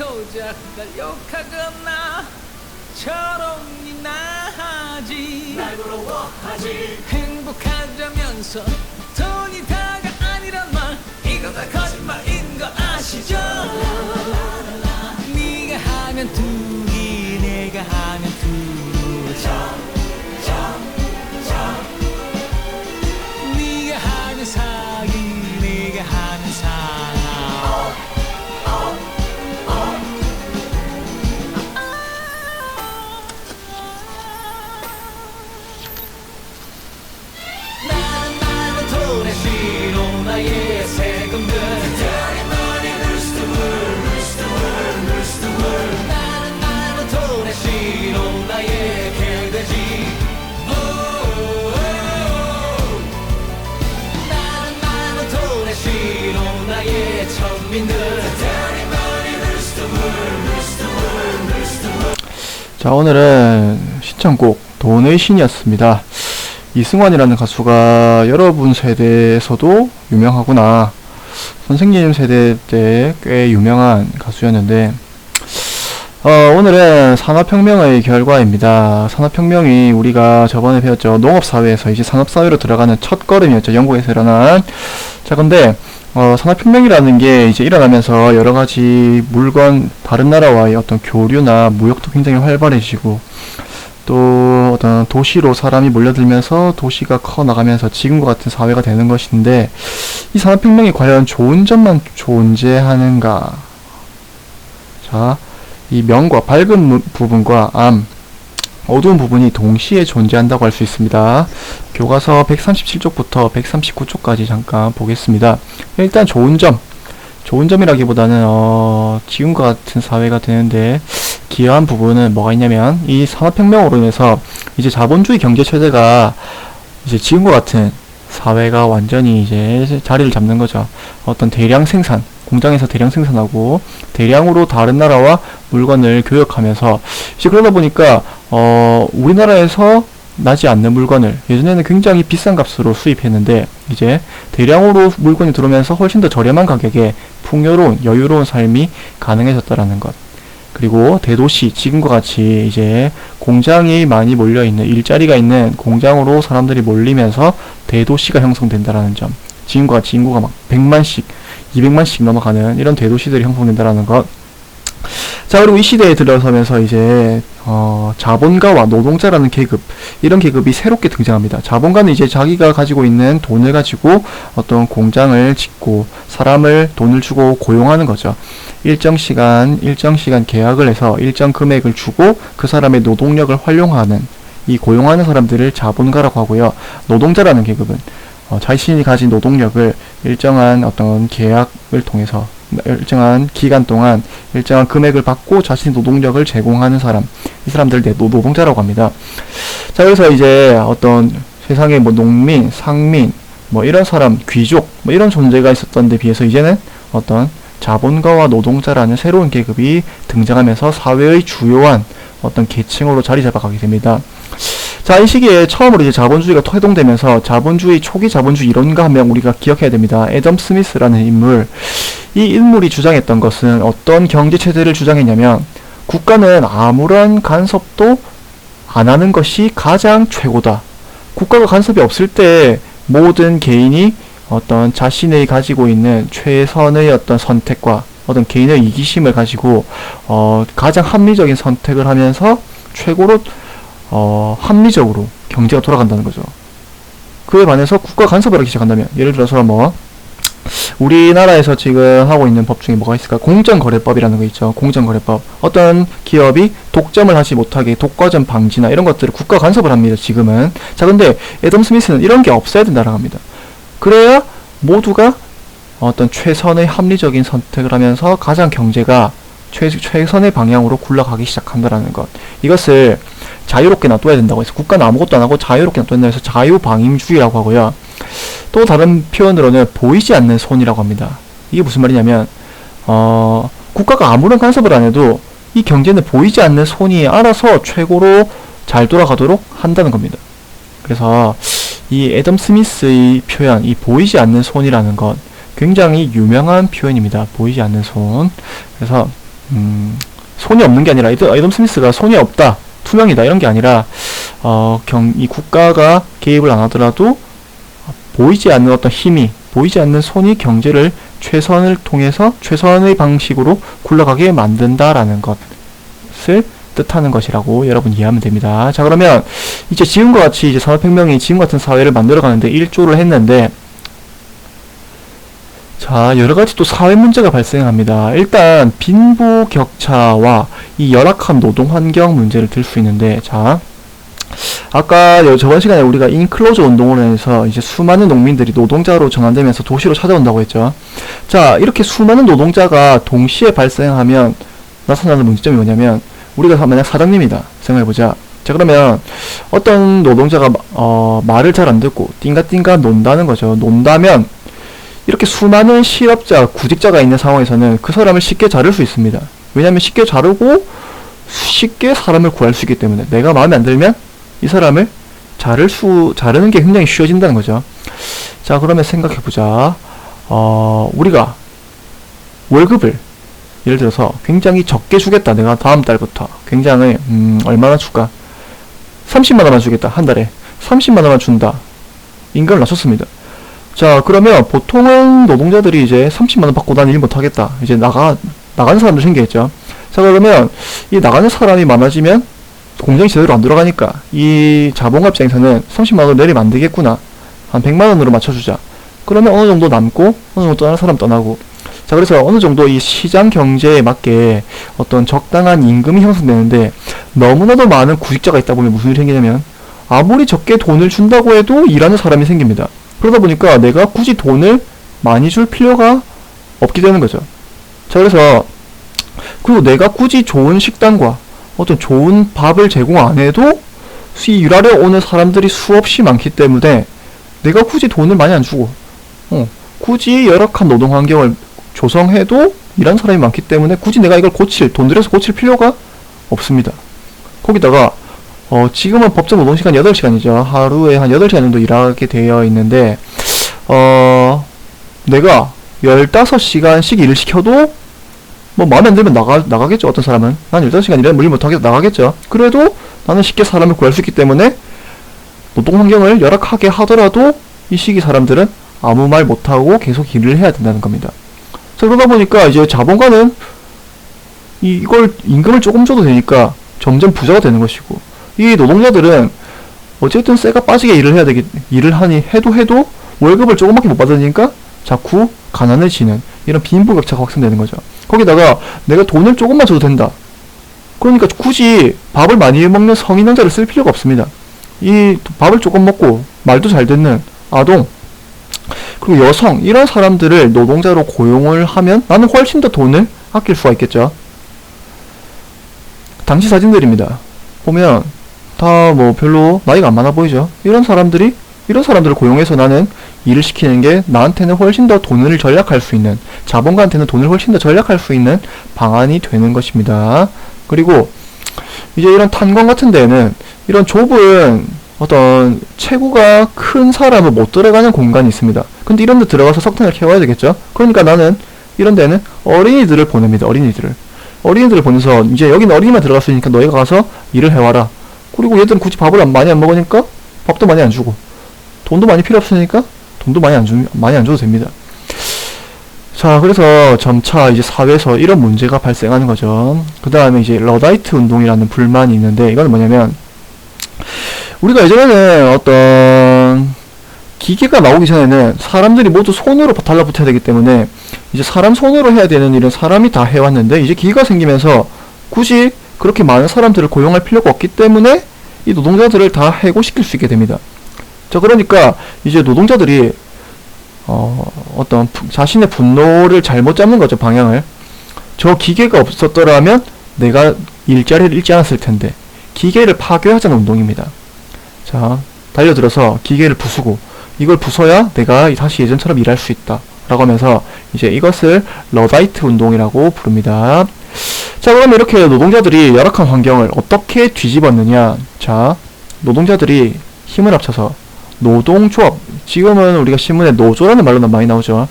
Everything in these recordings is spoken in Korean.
고작 날 욕하거나 저런이나 하지 날 부러워하지 행복하자면서 돈이 다가 아니란 말 이건 다 거짓말인 거 아시죠? 네가 하면 둘이 내가 하면 둘 네가 하면 사기 내가 하면 사랑 나는 말로 돈에 싫어 나의 세금들 Dirty money rules the world rules the world rules the world 나는 말로 돈에 싫어 나의 개돼지 나는 말로 돈에 싫어 나의 천민들 Dirty money rules the world rules the world rules the world 자, 오늘은 신청곡 돈의 신이었습니다. 이승환이라는 가수가 여러분 세대에서도 유명하구나. 선생님 세대 때 꽤 유명한 가수였는데 오늘은 산업혁명의 결과입니다. 산업혁명이 우리가 저번에 배웠죠. 농업사회에서 이제 산업사회로 들어가는 첫 걸음이었죠. 영국에서 일어난. 자, 근데 산업혁명이라는 게 이제 일어나면서 여러가지 물건, 다른 나라와의 어떤 교류나 무역도 굉장히 활발해지고 또 어떤 도시로 사람이 몰려들면서 도시가 커 나가면서 지금과 같은 사회가 되는 것인데 이 산업혁명이 과연 좋은 점만 존재하는가? 자, 이 명과 밝은 부분과 어두운 부분이 동시에 존재한다고 할 수 있습니다. 교과서 137쪽부터 139쪽까지 잠깐 보겠습니다. 일단 좋은 점이라기보다는 지금과 같은 사회가 되는데 기여한 부분은 뭐가 있냐면 이 산업혁명으로 인해서 이제 자본주의 경제 체제가 이제 지금과 같은 사회가 완전히 이제 자리를 잡는 거죠. 어떤 대량 생산, 공장에서 대량 생산하고 대량으로 다른 나라와 물건을 교역하면서 이제 그러다 보니까 우리나라에서 나지 않는 물건을 예전에는 굉장히 비싼 값으로 수입했는데 이제 대량으로 물건이 들어오면서 훨씬 더 저렴한 가격에 풍요로운 여유로운 삶이 가능해졌다라는 것. 그리고 대도시, 지금과 같이 이제 공장이 많이 몰려있는, 일자리가 있는 공장으로 사람들이 몰리면서 대도시가 형성된다라는 점. 지금과 같이 인구가 막 100만씩, 200만씩 넘어가는 이런 대도시들이 형성된다라는 것. 자, 그리고 이 시대에 들어서면서 이제 자본가와 노동자라는 계급, 이런 계급이 새롭게 등장합니다. 자본가는 이제 자기가 가지고 있는 돈을 가지고 어떤 공장을 짓고 사람을 돈을 주고 고용하는 거죠. 일정 시간 계약을 해서 일정 금액을 주고 그 사람의 노동력을 활용하는, 이 고용하는 사람들을 자본가라고 하고요. 노동자라는 계급은 자신이 가진 노동력을 일정한 어떤 계약을 통해서 일정한 기간 동안 일정한 금액을 받고 자신의 노동력을 제공하는 사람, 이 사람들을 노동자라고 합니다. 자, 그래서 이제 어떤 세상에 뭐 농민, 상민, 뭐 이런 사람, 귀족, 뭐 이런 존재가 있었던 데 비해서 이제는 어떤 자본가와 노동자라는 새로운 계급이 등장하면서 사회의 주요한 어떤 계층으로 자리 잡아가게 됩니다. 자, 이 시기에 처음으로 이제 자본주의가推동되면서 초기 자본주의 이론가 한 명 우리가 기억해야 됩니다. 애덤 스미스라는 인물. 이 인물이 주장했던 것은 어떤 경제체제를 주장했냐면 국가는 아무런 간섭도 안 하는 것이 가장 최고다. 국가가 간섭이 없을 때 모든 개인이 어떤 자신의 가지고 있는 최선의 어떤 선택과 어떤 개인의 이기심을 가지고 가장 합리적인 선택을 하면서 최고로 합리적으로 경제가 돌아간다는 거죠. 그에 반해서 국가 간섭을 하기 시작한다면, 예를 들어서 뭐 우리나라에서 지금 하고 있는 법 중에 뭐가 있을까? 공정거래법이라는 거 있죠. 공정거래법. 어떤 기업이 독점을 하지 못하게 독과점 방지나 이런 것들을 국가 간섭을 합니다. 지금은. 자, 근데 애덤 스미스는 이런 게 없어야 된다라고 합니다. 그래야 모두가 어떤 최선의 합리적인 선택을 하면서 가장 경제가 최선의 방향으로 굴러가기 시작한다라는 것. 이것을 자유롭게 놔둬야 된다고 해서, 국가는 아무것도 안 하고 자유롭게 놔둬야 된다고 해서 자유방임주의라고 하고요. 또 다른 표현으로는 보이지 않는 손이라고 합니다. 이게 무슨 말이냐면 국가가 아무런 간섭을 안 해도 이 경제는 보이지 않는 손이 알아서 최고로 잘 돌아가도록 한다는 겁니다. 그래서 이 애덤 스미스의 표현, 이 보이지 않는 손이라는 것 굉장히 유명한 표현입니다. 보이지 않는 손. 그래서 손이 없는 게 아니라 애덤 스미스가 손이 없다, 투명이다 이런 게 아니라 이 국가가 개입을 안 하더라도 보이지 않는 어떤 힘이, 보이지 않는 손이 경제를 최선을 통해서 최선의 방식으로 굴러가게 만든다라는 것을 뜻하는 것이라고 여러분 이해하면 됩니다. 자, 그러면 이제 지금과 같이 이제 산업혁명이 지금 같은 사회를 만들어가는데 일조를 했는데, 자, 여러가지 또 사회 문제가 발생합니다. 일단 빈부격차와 이 열악한 노동환경 문제를 들 수 있는데, 자, 아까 저번 시간에 우리가 인클로저 운동으로 해서 이제 수많은 농민들이 노동자로 전환되면서 도시로 찾아온다고 했죠. 자, 이렇게 수많은 노동자가 동시에 발생하면 나타나는 문제점이 뭐냐면, 우리가 만약 사장님이다 생각해보자. 자, 그러면 어떤 노동자가 말을 잘 안 듣고 띵가띵가 논다는 거죠. 논다면 이렇게 수많은 실업자, 구직자가 있는 상황에서는 그 사람을 쉽게 자를 수 있습니다. 왜냐하면 쉽게 자르고 쉽게 사람을 구할 수 있기 때문에, 내가 마음에 안 들면 이 사람을 자르는 게 굉장히 쉬워진다는 거죠. 자, 그러면 생각해보자. 우리가 월급을 예를 들어서 굉장히 적게 주겠다. 내가 다음 달부터 굉장히 얼마나 줄까? 30만원만 주겠다. 한 달에 30만원만 준다. 임금을 낮췄습니다. 자, 그러면 보통은 노동자들이 이제 30만원 받고 난 일 못하겠다, 이제 나가는 사람도 생기겠죠. 자, 그러면 이 나가는 사람이 많아지면 공장이 제대로 안 돌아가니까 이 자본가 입장에서는 30만원을 내리면 안 되겠구나, 한 100만원으로 맞춰주자. 그러면 어느 정도 남고 어느 정도 다른 사람 떠나고. 자, 그래서 어느 정도 이 시장 경제에 맞게 어떤 적당한 임금이 형성되는데, 너무나도 많은 구직자가 있다 보면 무슨 일이 생기냐면, 아무리 적게 돈을 준다고 해도 일하는 사람이 생깁니다. 그러다 보니까 내가 굳이 돈을 많이 줄 필요가 없게 되는 거죠. 자, 그래서 그리고 내가 굳이 좋은 식당과 어떤 좋은 밥을 제공 안 해도 일하러 오는 사람들이 수없이 많기 때문에 내가 굳이 돈을 많이 안 주고 굳이 열악한 노동 환경을 조성해도 일하는 사람이 많기 때문에 굳이 내가 이걸 돈 들여서 고칠 필요가 없습니다. 거기다가 지금은 법정 노동시간 8시간이죠. 하루에 한 8시간 정도 일하게 되어 있는데, 내가 15시간씩 일을 시켜도 뭐 마음에 안 들면 나가겠죠. 어떤 사람은 난 15시간 일하면 일 못하겠다 나가겠죠. 그래도 나는 쉽게 사람을 구할 수 있기 때문에 노동 환경을 열악하게 하더라도 이 시기 사람들은 아무 말 못하고 계속 일을 해야 된다는 겁니다. 자, 그러다 보니까 이제 자본가는 이걸 임금을 조금 줘도 되니까 점점 부자가 되는 것이고, 이 노동자들은 어쨌든 쇠가 빠지게 일을 하니 해도 월급을 조금밖에 못 받으니까 자꾸 가난해지는 이런 빈부격차가 확산되는 거죠. 거기다가 내가 돈을 조금만 줘도 된다. 그러니까 굳이 밥을 많이 먹는 성인 남자를 쓸 필요가 없습니다. 이 밥을 조금 먹고 말도 잘 듣는 아동, 그리고 여성, 이런 사람들을 노동자로 고용을 하면 나는 훨씬 더 돈을 아낄 수가 있겠죠. 당시 사진들입니다. 보면 다 뭐 별로 나이가 안 많아 보이죠. 이런 사람들을 고용해서 나는 일을 시키는 게 나한테는 훨씬 더 돈을 절약할 수 있는, 자본가한테는 돈을 훨씬 더 절약할 수 있는 방안이 되는 것입니다. 그리고 이제 이런 탄광 같은 데는 이런 좁은 어떤 체구가 큰 사람은 못 들어가는 공간이 있습니다. 근데 이런 데 들어가서 석탄을 캐와야 되겠죠. 그러니까 나는 이런 데는 어린이들을 보냅니다. 어린이들을 보내서 이제 여기는 어린이만 들어갔으니까 너희가 가서 일을 해와라. 그리고 얘들은 굳이 밥을 많이 안 먹으니까 밥도 많이 안 주고, 돈도 많이 필요 없으니까 돈도 많이 안 줘도 됩니다. 자, 그래서 점차 이제 사회에서 이런 문제가 발생하는 거죠. 그 다음에 이제 러다이트 운동이라는 불만이 있는데, 이건 뭐냐면, 우리가 예전에는 어떤 기계가 나오기 전에는 사람들이 모두 손으로 달라붙어야 되기 때문에 이제 사람 손으로 해야 되는 일은 사람이 다 해왔는데, 이제 기계가 생기면서 굳이 그렇게 많은 사람들을 고용할 필요가 없기 때문에 이 노동자들을 다 해고시킬 수 있게 됩니다. 자, 그러니까 이제 노동자들이 어떤 자신의 분노를 잘못 잡는 거죠, 방향을. 저 기계가 없었더라면 내가 일자리를 잃지 않았을 텐데, 기계를 파괴하자는 운동입니다. 자, 달려들어서 기계를 부수고, 이걸 부숴야 내가 다시 예전처럼 일할 수 있다 라고 하면서 이제 이것을 러다이트 운동이라고 부릅니다. 자, 그러면 이렇게 노동자들이 열악한 환경을 어떻게 뒤집었느냐. 자, 노동자들이 힘을 합쳐서 노동조합, 지금은 우리가 신문에 노조라는 말로 많이 나오죠.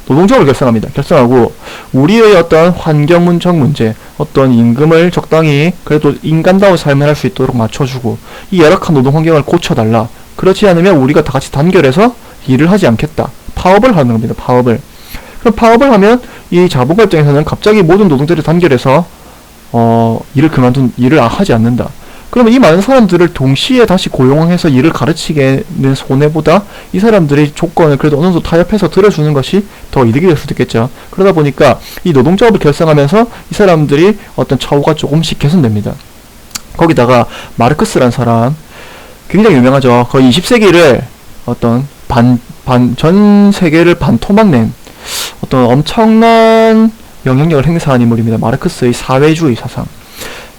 노동조합을 결성합니다. 결성하고 우리의 어떤 환경문적 문제, 어떤 임금을 적당히 그래도 인간다운 삶을 할 수 있도록 맞춰주고 이 열악한 노동 환경을 고쳐달라. 그렇지 않으면 우리가 다 같이 단결해서 일을 하지 않겠다. 파업을 하는 겁니다. 파업을. 그럼 파업을 하면 이 자본가 입장에서는 갑자기 모든 노동자를 단결해서 일을 하지 않는다. 그러면 이 많은 사람들을 동시에 다시 고용해서 일을 가르치게는 손해보다 이 사람들의 조건을 그래도 어느 정도 타협해서 들어주는 것이 더 이득이 될 수도 있겠죠. 그러다 보니까 이 노동조합을 결성하면서 이 사람들이 어떤 처우가 조금씩 개선됩니다. 거기다가 마르크스란 사람 굉장히 유명하죠. 거의 20세기를 어떤 전 세계를 반토막낸 어떤 엄청난 영향력을 행사한 인물입니다. 마르크스의 사회주의 사상.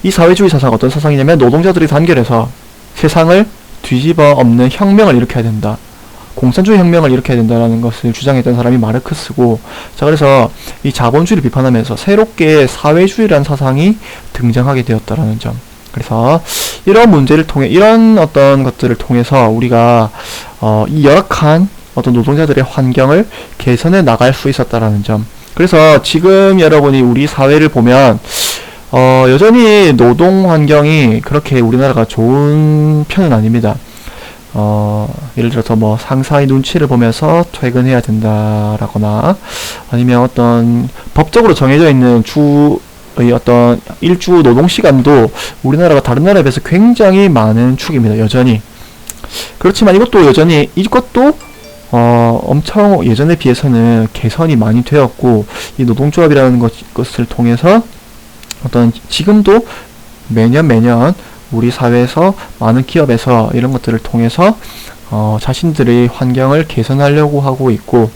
이 사회주의 사상 어떤 사상이냐면 노동자들이 단결해서 세상을 뒤집어 엎는 혁명을 일으켜야 된다. 공산주의 혁명을 일으켜야 된다라는 것을 주장했던 사람이 마르크스고, 자 그래서 이 자본주의를 비판하면서 새롭게 사회주의라는 사상이 등장하게 되었다라는 점. 그래서 이런 문제를 통해 이런 어떤 것들을 통해서 우리가 이 열악한 어떤 노동자들의 환경을 개선해 나갈 수 있었다라는 점. 그래서 지금 여러분이 우리 사회를 보면 여전히 노동 환경이 그렇게 우리나라가 좋은 편은 아닙니다. 예를 들어서 뭐 상사의 눈치를 보면서 퇴근해야 된다라거나 아니면 어떤 법적으로 정해져 있는 주의 어떤 일주 노동 시간도 우리나라가 다른 나라에 비해서 굉장히 많은 축입니다. 여전히. 그렇지만 이것도 엄청 예전에 비해서는 개선이 많이 되었고, 이 노동조합이라는 것을 통해서 어떤 지금도 매년 우리 사회에서 많은 기업에서 이런 것들을 통해서 자신들의 환경을 개선하려고 하고 있고,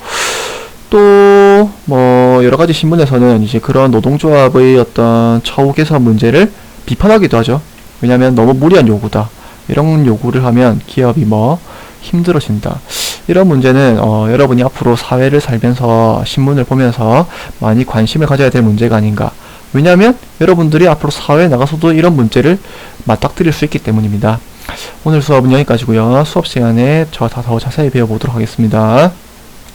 또 뭐 여러가지 신문에서는 이제 그런 노동조합의 어떤 처우 개선 문제를 비판하기도 하죠. 왜냐하면 너무 무리한 요구다. 이런 요구를 하면 기업이 힘들어진다. 이런 문제는 여러분이 앞으로 사회를 살면서 신문을 보면서 많이 관심을 가져야 될 문제가 아닌가. 왜냐하면 여러분들이 앞으로 사회에 나가서도 이런 문제를 맞닥뜨릴 수 있기 때문입니다. 오늘 수업은 여기까지고요. 수업 시간에 더 자세히 배워보도록 하겠습니다.